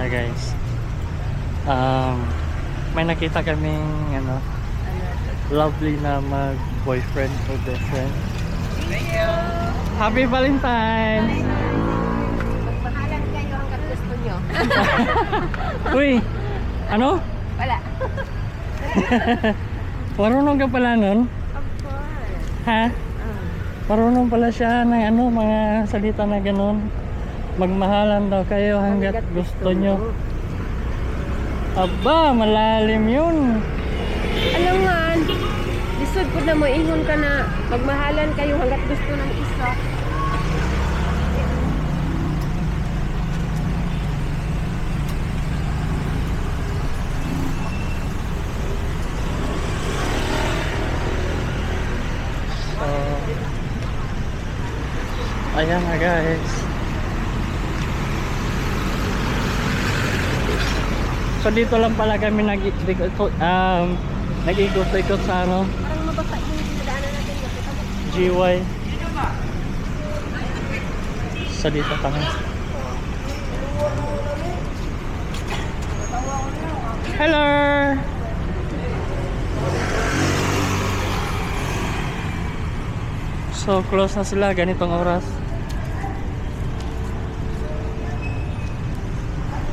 na guys. May nakita kaming ano, lovely na mag-boyfriend or girlfriend. Thank you. Happy Valentine's! Magpahalan kayo hanggang gusto nyo. Uy! Ano? Wala. Marunong ka pala nun? Of course. Ha? Marunong pala siya ng ano, mga salita na ganun. Magmahalan daw kayo hanggat gusto nyo. Aba, malalim yun. Alam nga, lisod po na mo, ingon ka na magmahalan kayo hanggat gusto ng isa. So, ayan na guys. So dito lang pala kami nag-ikot sa ano, Parang mabasa yung dinadaanan natin. GY. So dito kami. Hello! So close na sila ganitong oras.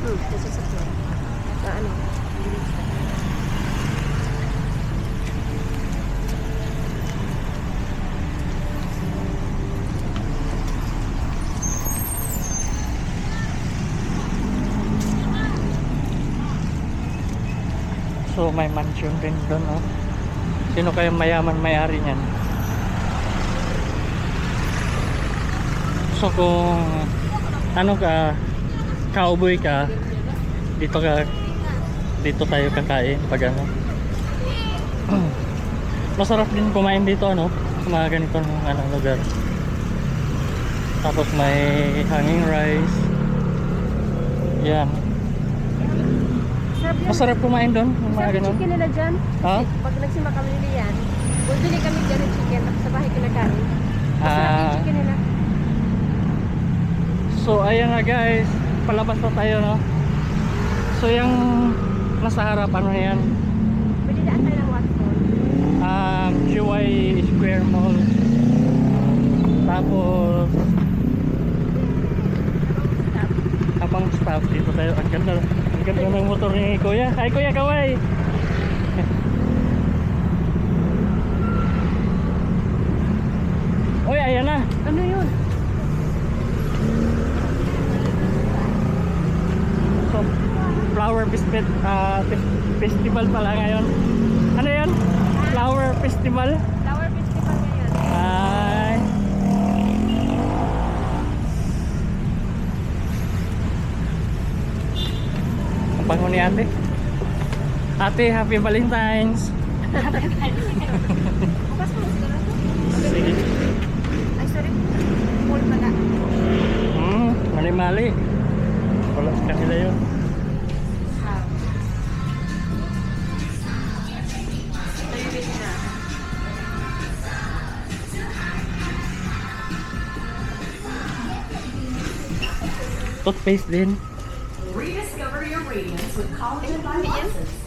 Nasasakyan. Sa ano? So may mansion din doon, no? Sino kayang mayaman may-ari niyan? So kung ano ka, cowboy ka, dito tayo kakain pag ano. Masarap din kumain dito, ano, sa mga ganitong ano, lugar. Tapos may hanging rice. Yan. Masarap kumain doon, yung mga Sarap ganun. chicken nila dyan. Ha? Pag nagsima kami nila yan, bumili kami dyan ng chicken, tapos sa bahay kinakain. Masarap yung chicken nila. So ayan na guys, palabas na tayo, no. So yung nasa harap, ano na yan, Pwede daan tayo ng Watson. GY Square Mall. Tapos habang stop dito tayo, ang ganda ng motor ni Kuya. Hi Kuya, kaway. Uy, ayan na. Ano yun? So, flower festival pala ngayon. Ano yan? Flower festival? Flower festival ngayon. Ay. Ang bango ni ate. Ate, happy Valentine's. Bukas mo, siguro. Sige. Ay, sorry. Full pala. Mali-mali. Wala sa kanila yun. Toothpaste din. Rediscover your radiance with collagen by Watsons.